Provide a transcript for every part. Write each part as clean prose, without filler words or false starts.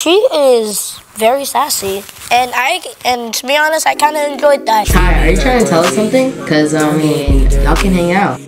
She is very sassy, and to be honest, I kind of enjoyed that. Hi, are you trying to tell us something? Cause I mean, y'all can hang out.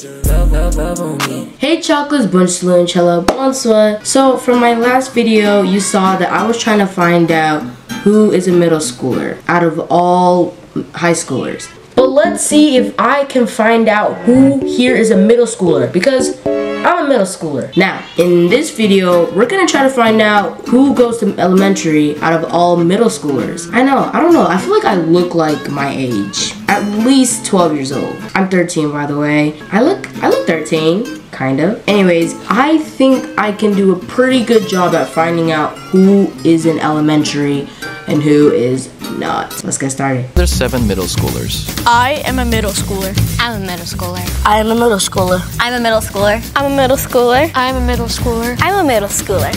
Hey chocolates, bonjour and cello, bonsoir. So from my last video, you saw that I was trying to find out who is a middle schooler out of all high schoolers. But let's see if I can find out who here is a middle schooler, because I'm a middle schooler. Now, in this video, we're gonna try to find out who goes to elementary out of all middle schoolers. I don't know, I feel like I look like my age. At least 12 years old. I'm 13, by the way. I look 13, kind of. Anyways, I think I can do a pretty good job at finding out who is in elementary and who is not. Let's get started. There's 7 middle schoolers. I am a middle schooler. I'm a middle schooler. I am a middle schooler. I'm a middle schooler. I'm a middle schooler. I'm a middle schooler. I'm a middle schooler.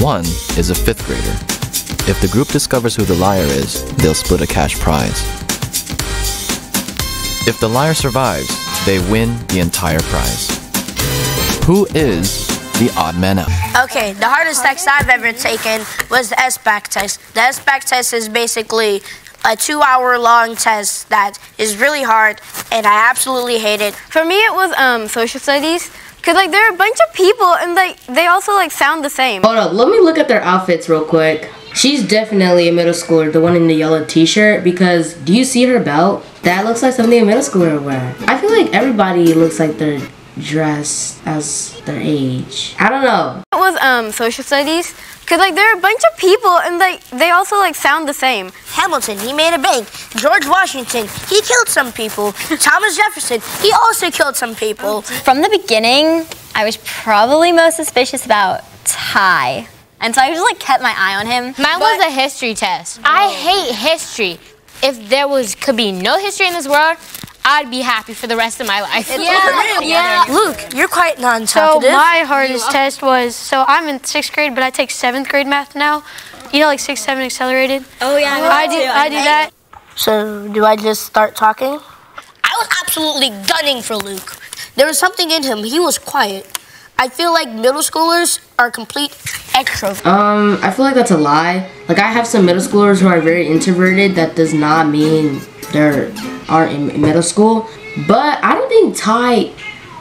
1 is a 5th grader. If the group discovers who the liar is, they'll split a cash prize. If the liar survives, they win the entire prize. Who is the odd man out? Okay, the hardest test I've ever taken was the SBAC test. The SBAC test is basically a 2-hour-long test that is really hard, and I absolutely hate it. For me, it was social studies, cause like there are a bunch of people, and like they also like sound the same. Hold up, let me look at their outfits real quick. She's definitely a middle schooler, the one in the yellow t-shirt, because do you see her belt? That looks like something a middle schooler would wear. I feel like everybody looks like they're dressed as their age. I don't know. It was social studies, cause like there are a bunch of people, and like they also like sound the same. Hamilton, he made a bank. George Washington, he killed some people. Thomas Jefferson, he also killed some people. From the beginning, I was probably most suspicious about Ty. And so I just like kept my eye on him. Mine was a history test. I hate history. If there could be no history in this world, I'd be happy for the rest of my life. Yeah. Luke, you're quite non-talkative. So my hardest test was, so I'm in 6th grade, but I take 7th grade math now. You know, like 6, 7 accelerated. Oh yeah, I do that. So do I just start talking? I was absolutely gunning for Luke. There was something in him. He was quiet. I feel like middle schoolers are complete extroverts. I feel like that's a lie. Like, I have some middle schoolers who are very introverted. That does not mean they aren't in middle school. But I don't think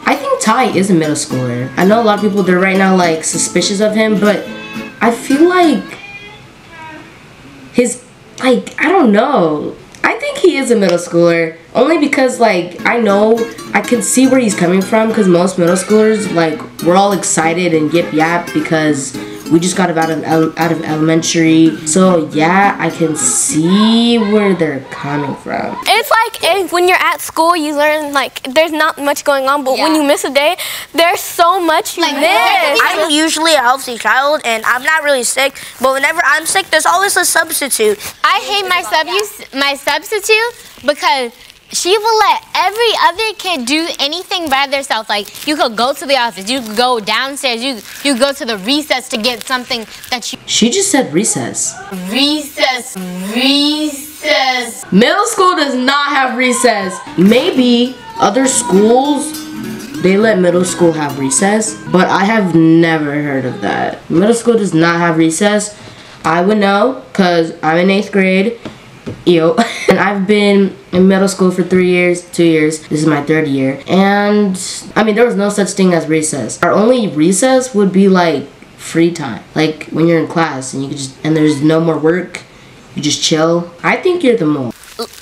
I think Ty is a middle schooler. I know a lot of people, they're right now like suspicious of him, but I feel like I don't know. I think he is a middle schooler, only because like I can see where he's coming from, because most middle schoolers, like, we're all excited and yip yap because we just got out of elementary. So yeah, I can see where they're coming from. It's like when you're at school, you learn like there's not much going on, but when you miss a day, there's so much you miss. I'm usually a healthy child, and I'm not really sick, but whenever I'm sick, there's always a substitute. I hate my substitute because she will let every other kid do anything by themselves. Like, you could go to the office, you could go downstairs, you go to the recess to get something that you... She just said recess. Recess. Middle school does not have recess. Maybe other schools, they let middle school have recess, but I have never heard of that. Middle school does not have recess. I would know, because I'm in 8th grade. Ew. And I've been in middle school for 3 years, 2 years. This is my 3rd year. And I mean, there was no such thing as recess. Our only recess would be like free time. Like when you're in class and and there's no more work, you just chill. I think you're the mole.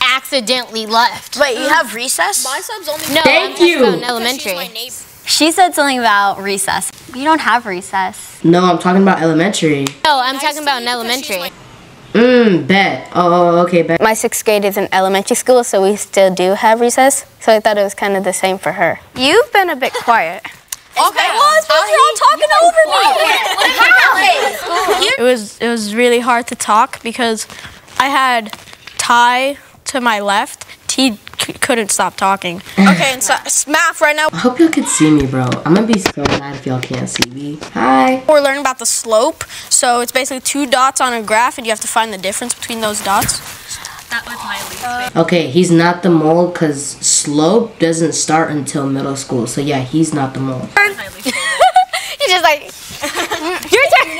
Accidentally left. Wait, you have recess? My sub's only... No, Thank you. About elementary. She said something about recess. You don't have recess. No, I'm talking about elementary. No, I'm talking about an elementary. Bet. Oh, okay, bet. My 6th grade is in elementary school, so we still do have recess. So I thought it was kind of the same for her. You've been a bit quiet. Okay, well, it's because you're all talking over me. It was really hard to talk because I had Ty to my left. He couldn't stop talking. Okay, and so math right now. I hope y'all can see me, bro. I'm gonna be so mad if y'all can't see me. Hi. We're learning about the slope. So it's basically 2 dots on a graph, and you have to find the difference between those dots. That was my least favorite. Okay, he's not the mole because slope doesn't start until middle school. So yeah, he's not the mole. He's just like... Your turn.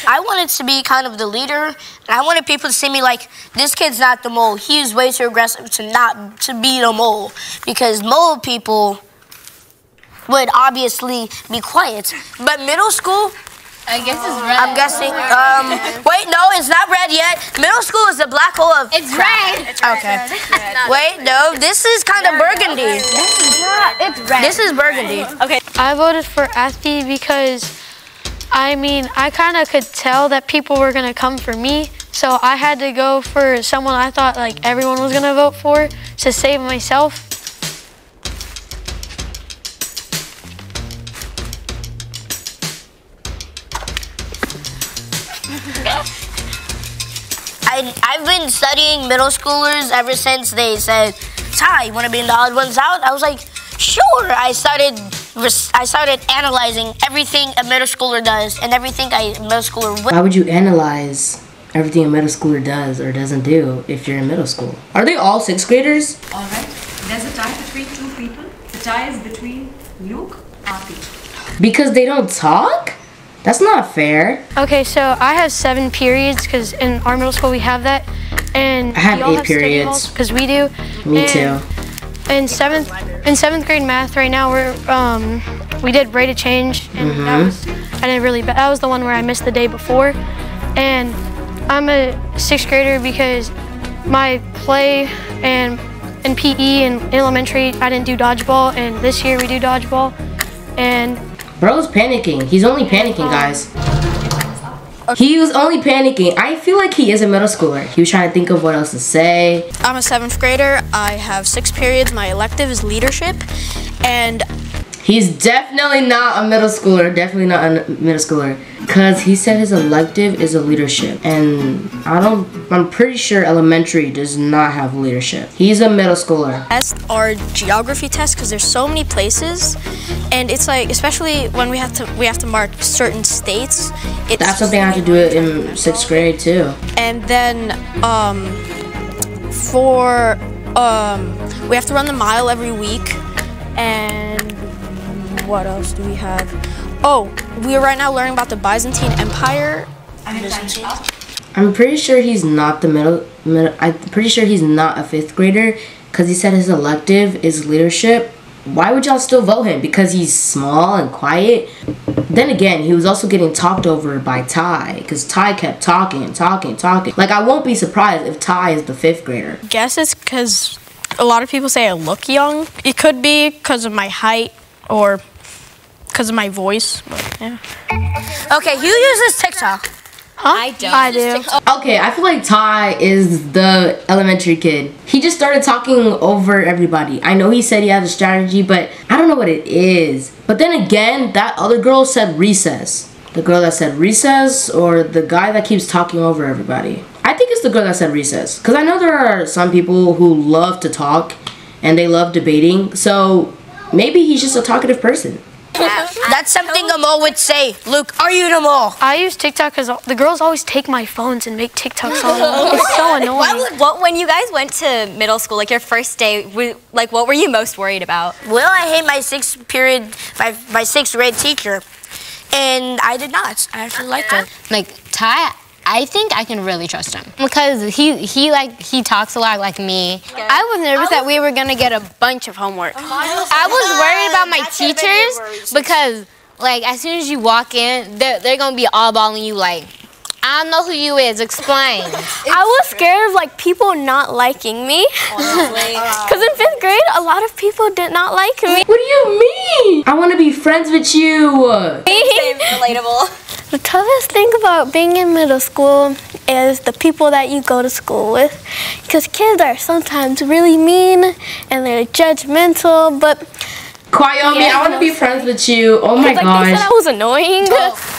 I wanted to be kind of the leader, and I wanted people to see me like, this kid's not the mole. He's way too aggressive to be the mole, because mole people would obviously be quiet. But middle school, I guess it's red. I'm guessing. Wait, no, it's not red yet. Middle school is the black hole of. It's red. Okay. Wait, no, this is kind of burgundy. It's red. This is burgundy. Okay. I voted for Athie because, I mean, I kind of could tell that people were going to come for me. So I had to go for someone I thought like everyone was going to vote for to save myself. I've been studying middle schoolers ever since they said, Ty, you want to be in the odd ones out? I was like, sure. I started analyzing everything a middle schooler does and everything a middle schooler would. Why would you analyze everything a middle schooler does or doesn't do if you're in middle school? Are they all 6th graders? All right. There's a tie between two people. The tie is between Luke and Athie. Because they don't talk? That's not fair. Okay, so I have 7 periods because in our middle school we have that, and I have we all 8 periods because we do. Me too. In seventh grade math right now we did rate of change, and that was the one where I missed the day before, and I'm a 6th grader because my play and in PE and elementary I didn't do dodgeball, and this year we do dodgeball, and. Bro's panicking. He's only panicking, guys. He was only panicking. I feel like he is a middle schooler. He was trying to think of what else to say. I'm a 7th grader. I have 6 periods. My elective is leadership, and he's definitely not a middle schooler. Definitely not a middle schooler. Because he said his elective is a leadership. And I'm pretty sure elementary does not have leadership. He's a middle schooler. Tests are geography tests because there's so many places, and it's like, especially when we have to mark certain states. That's something I have to do it in 6th grade too. And then we have to run the mile every week, and what else do we have? Oh, we are right now learning about the Byzantine Empire. I'm pretty sure he's not I'm pretty sure he's not a 5th grader because he said his elective is leadership. Why would y'all still vote him? Because he's small and quiet? Then again, he was also getting talked over by Ty because Ty kept talking. Like, I won't be surprised if Ty is the 5th grader. I guess it's because a lot of people say I look young. It could be because of my height or because of my voice, but yeah. Okay, who uses TikTok? Huh? I don't. I do. Okay, I feel like Ty is the elementary kid. He just started talking over everybody. I know he said he has a strategy, but I don't know what it is. But then again, that other girl said recess. The girl that said recess, or the guy that keeps talking over everybody? I think it's the girl that said recess. Because I know there are some people who love to talk and they love debating. So maybe he's just a talkative person. That's something a mole would say. Luke, are you the mole? I use TikTok because the girls always take my phones and make TikToks on them. It's so annoying. When you guys went to middle school, like your first day, like what were you most worried about? Well, I hate my 6th grade teacher, and I did not. I actually liked her. Like Ty, I think I can really trust him because he talks a lot like me. I was nervous that we were gonna get a bunch of homework. I was worried about my teachers because, like, as soon as you walk in, they're gonna be all balling you like, I don't know who you is. Explain. I was scared of like people not liking me. Because in 5th grade, a lot of people did not like me. What do you mean? I want to be friends with you. Same, relatable. The toughest thing about being in middle school is the people that you go to school with. Because kids are sometimes really mean and they're judgmental, but Kwayomi, I want to be friends with you. Oh my gosh. They said I was annoying.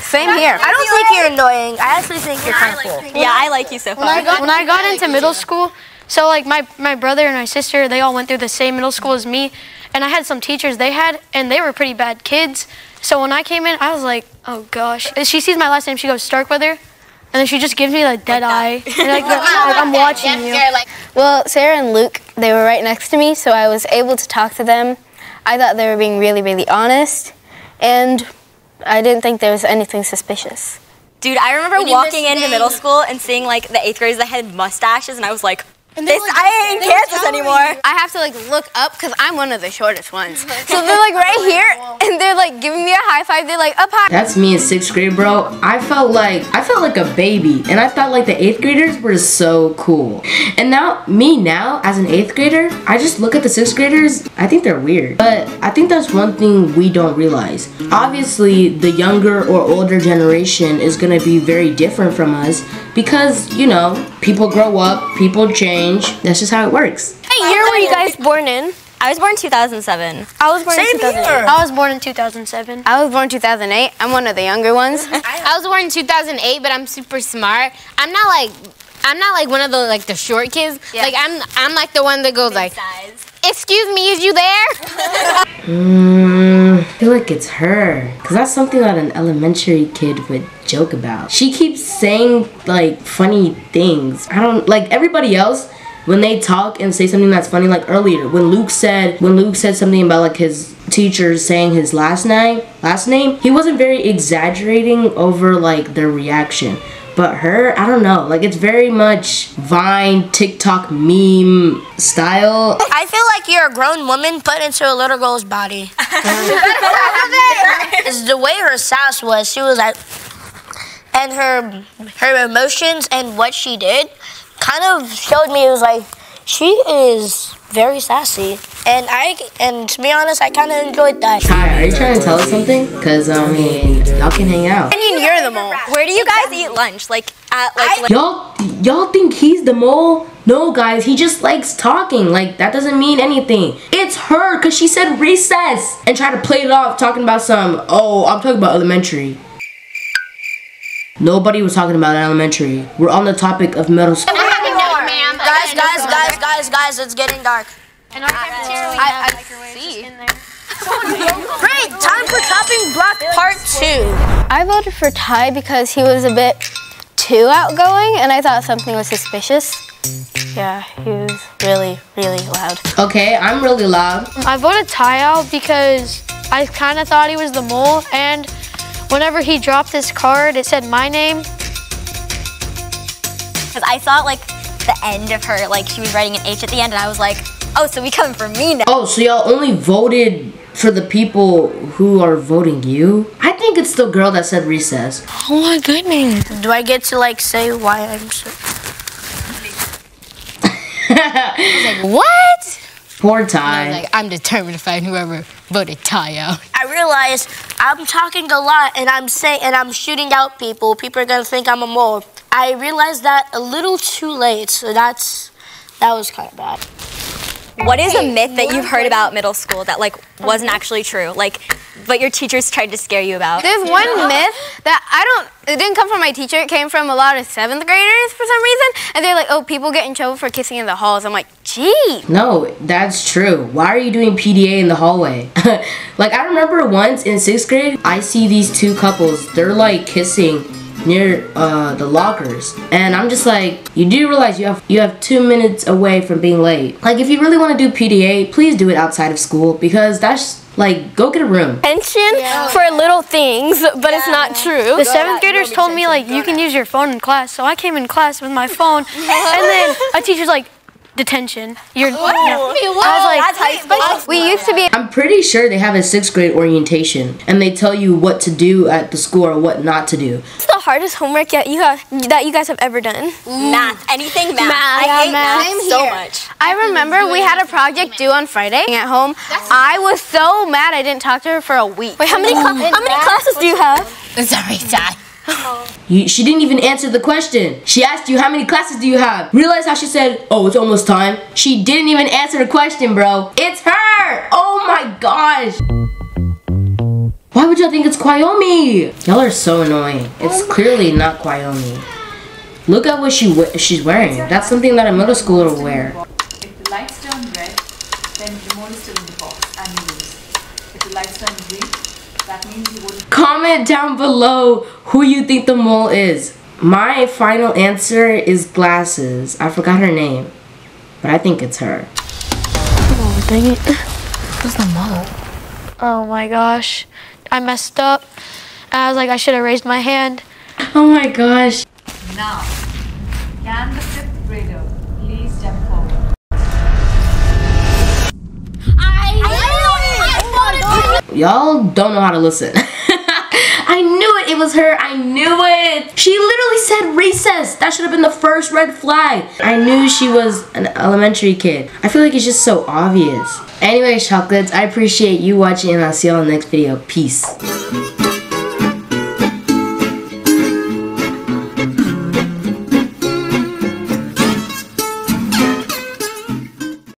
Same here. I don't think you're annoying. I actually think you're kind of cool. Yeah, I like you so far. When I got into middle school, so like my brother and my sister, they all went through the same middle school as me, and I had some teachers and they were pretty bad kids. So when I came in, I was like, oh gosh. She sees my last name, she goes Starkweather, and then she just gives me like dead eye. And like I'm watching you. Well, Sarah and Luke, they were right next to me, so I was able to talk to them. I thought they were being really, really honest, and I didn't think there was anything suspicious. Dude, I remember walking into middle school and seeing like the 8th graders that had mustaches, and I was like, I ain't Kansas anymore. I have to like look up because I'm one of the shortest ones. So they're like right here and they're like giving me a high five. They're like up high. That's me in 6th grade, bro. I felt like a baby, and I thought like the 8th graders were so cool. And now as an 8th grader, I just look at the 6th graders. I think they're weird, but I think that's one thing we don't realize. Obviously, the younger or older generation is gonna be very different from us because, you know, people grow up, people change. That's just how it works. What year were you guys born in? I was born in 2007. I was born in 2008. I was born in 2007. I was born in 2008. I'm one of the younger ones. I was born in 2008, but I'm super smart. I'm not like one of the like the short kids. Yeah. Like I'm like the one that goes like, "Excuse me, is you there?" I feel like it's her, because that's something that an elementary kid would joke about. She keeps saying like funny things. I don't like everybody else when they talk and say something that's funny. Like earlier when Luke said something about like his teacher saying his last name, he wasn't very exaggerating over like their reaction. But her, I don't know, like it's very much Vine, TikTok meme style. I feel like you're a grown woman put into a little girl's body. It's the way her sass was. She was like, and her emotions and what she did kind of showed me. It was like she is very sassy, and to be honest, I kind of enjoyed that. Ty, are you trying to tell us something? Cause I mean, y'all can hang out. I mean, you're the mole. Where do you guys eat lunch? Like at like Y'all think he's the mole? No, guys, he just likes talking. Like that doesn't mean anything. It's her, cause she said recess and tried to play it off, talking about some. Oh, I'm talking about elementary. Nobody was talking about elementary. We're on the topic of middle school. Guys, it's getting dark. In our cafeteria, we have microwaves in there. Great, time for chopping block part 2. I voted for Ty because he was a bit too outgoing and I thought something was suspicious. Yeah, he was really, really loud. Okay, I'm really loud. I voted Ty out because I kind of thought he was the mole, and whenever he dropped his card, it said my name. because I saw like the end of her, like she was writing an H at the end, and I was like, oh, so we coming for me now. Oh, so y'all only voted for the people who are voting you? I think it's the girl that said recess. Oh my goodness. Do I get to like say why I'm so... I was like, what? Poor Ty. I was like, I'm determined to find whoever voted Ty out. I realized I'm talking a lot and I'm shooting out people. People are gonna think I'm a mole. I realized that a little too late, so that was kind of bad. What is a myth that you've heard about middle school that like wasn't actually true? Like, but your teachers tried to scare you about? There's one myth that it didn't come from my teacher, it came from a lot of 7th graders for some reason. And they're like, oh, people get in trouble for kissing in the halls. I'm like, gee. No, that's true. Why are you doing PDA in the hallway? Like, I remember once in 6th grade, I see these two couples, they're like kissing near the lockers, and I'm just like, you do realize you have 2 minutes away from being late. Like, if you really want to do PDA, please do it outside of school, because that's like, go get a room. Pension for little things, but it's not true. The 7th graders told me like you can use your phone in class, so I came in class with my phone, and then a teacher's like, detention. You're. No. I was like, that's high school. We used to be. I'm pretty sure they have a 6th grade orientation, and they tell you what to do at the school or what not to do. What's the hardest homework that you guys have ever done? Math. Anything math. Math. I hate math Same so here. much. I remember we had a project due on Friday at home. I was so mad I didn't talk to her for a week. Wait, how many classes do you have? Sorry, Ty. She didn't even answer the question. She asked you, how many classes do you have? Realize how she said, oh, it's almost time? She didn't even answer the question, bro. It's her! Oh my gosh! Why would y'all think it's Kwayomi? Y'all are so annoying. It's clearly not Kwayomi. Look at what she's wearing. That's something that a middle schooler will wear. If the lights turn red, then the mole is still in the box and you lose. If the lights turn green, that means you wouldn't. Comment down below who you think the mole is. My final answer is Glasses. I forgot her name, but I think it's her. oh dang it. Who's the mole? Oh my gosh, I messed up. I was like, I should have raised my hand. Oh my gosh. Now, can the 5th grader please step forward? Y'all don't know how to listen. I knew it. It was her. I knew it. She literally said recess. That should have been the first red flag. I knew she was an elementary kid. I feel like it's just so obvious. Anyways, chocolates, I appreciate you watching and I'll see y'all in the next video. Peace.